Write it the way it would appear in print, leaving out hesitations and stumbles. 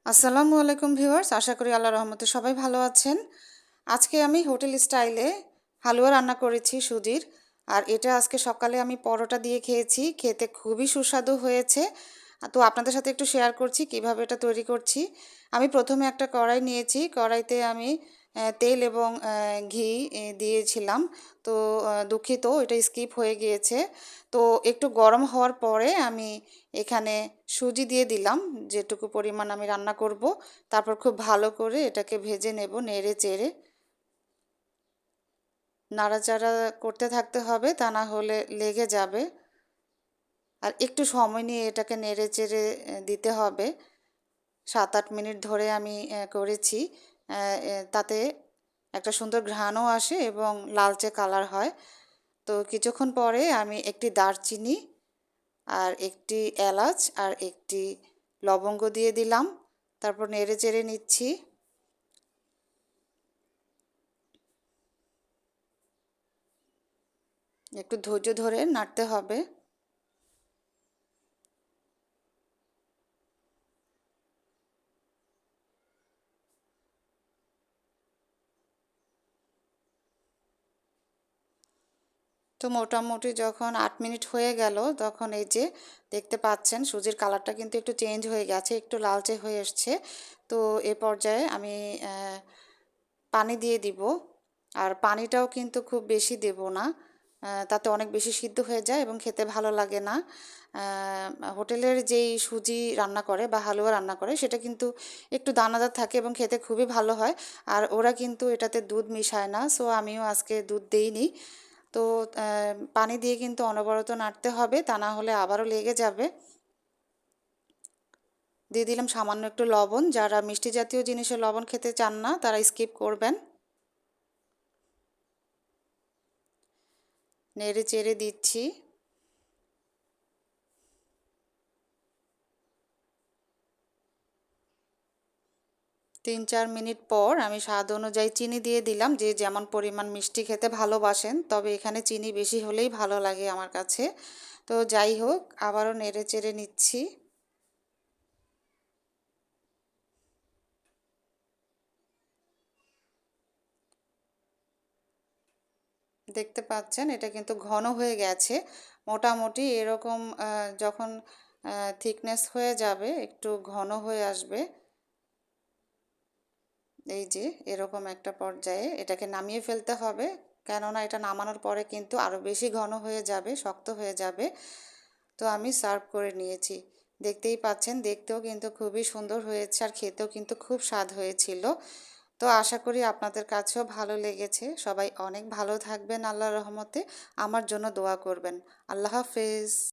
আসসালামু আলাইকুম ভিউয়ার্স, আশা করি আল্লাহর রহমতে সবাই ভালো আছেন। আজকে আমি হোটেল স্টাইলে হালুয়া রান্না করেছি সুজির। আর এটা আজকে সকালে আমি পরোটা দিয়ে খেয়েছি, খেতে খুবই সুস্বাদু হয়েছে। তো আপনাদের সাথে একটু শেয়ার করছি কিভাবে এটা তৈরি করছি। আমি প্রথমে একটা কড়াই নিয়েছি, কড়াইতে আমি তেল এবং ঘি দিয়েছিলাম। তো দুঃখিত, এটা স্কিপ হয়ে গিয়েছে। তো একটু গরম হওয়ার পরে আমি এখানে সুজি দিয়ে দিলাম, যেটুকু পরিমাণ আমি রান্না করব। তারপর খুব ভালো করে এটাকে ভেজে নেব, নেড়ে চেড়ে নাড়াচাড়া করতে থাকতে হবে, তা না হলে লেগে যাবে। আর একটু সময় নিয়ে এটাকে নেড়ে চেড়ে দিতে হবে। 7-8 মিনিট ধরে আমি করেছি। তাতে একটা সুন্দর ঘ্রাণও আসে এবং লালচে কালার হয়। তো কিছুক্ষণ পরে আমি একটি দারচিনি আর একটি এলাচ আর একটি লবঙ্গ দিয়ে দিলাম। তারপর নেড়ে চেড়ে নিচ্ছি। একটু ধৈর্য ধরে নাড়তে হবে। তো মোটামুটি যখন 8 মিনিট হয়ে গেল, তখন এই যে দেখতে পাচ্ছেন সুজির কালারটা কিন্তু একটু চেঞ্জ হয়ে গেছে, একটু লালচে হয়ে এসছে। তো এ পর্যায়ে আমি পানি দিয়ে দিব। আর পানিটাও কিন্তু খুব বেশি দেব না, তাতে অনেক বেশি সিদ্ধ হয়ে যায় এবং খেতে ভালো লাগে না। হোটেলের যেই সুজি রান্না করে বা হালুয়া রান্না করে সেটা কিন্তু একটু দানাদার থাকে এবং খেতে খুবই ভালো হয়। আর ওরা কিন্তু এটাতে দুধ মিশায় না, সো আমিও আজকে দুধ দেইনি। তো পানি দিয়ে কিন্তু অনবরত নাড়তে হবে, তা না হলে আবারও লেগে যাবে। দিয়ে দিলাম সামান্য একটু লবণ, যারা মিষ্টি জাতীয় জিনিসে লবণ খেতে চান না তারা স্কিপ করবেন। নেড়ে চেড়ে দিচ্ছি। 3-4 মিনিট পর আমি স্বাদ অনুযায়ী চিনি দিয়ে দিলাম, যে যেমন পরিমাণ মিষ্টি খেতে ভালোবাসেন, তবে এখানে চিনি বেশি হলেই ভালো লাগে আমার কাছে। তো যাই হোক, আবারও নেড়ে চেড়ে নিচ্ছি। দেখতে পাচ্ছেন এটা কিন্তু ঘন হয়ে গেছে। মোটামুটি এরকম যখন থিকনেস হয়ে যাবে, একটু ঘন হয়ে আসবে, এই যে এরকম একটা পর্যায়ে এটাকে নামিয়ে ফেলতে হবে। কেননা এটা নামানোর পরে কিন্তু আরও বেশি ঘন হয়ে যাবে, শক্ত হয়ে যাবে। তো আমি সার্ভ করে নিয়েছি। দেখতেই পাচ্ছেন, দেখতেও কিন্তু খুবই সুন্দর হয়েছে আর খেতেও কিন্তু খুব স্বাদ হয়েছিল। তো আশা করি আপনাদের কাছেও ভালো লেগেছে। সবাই অনেক ভালো থাকবেন আল্লাহর রহমতে। আমার জন্য দোয়া করবেন। আল্লাহ হাফেজ।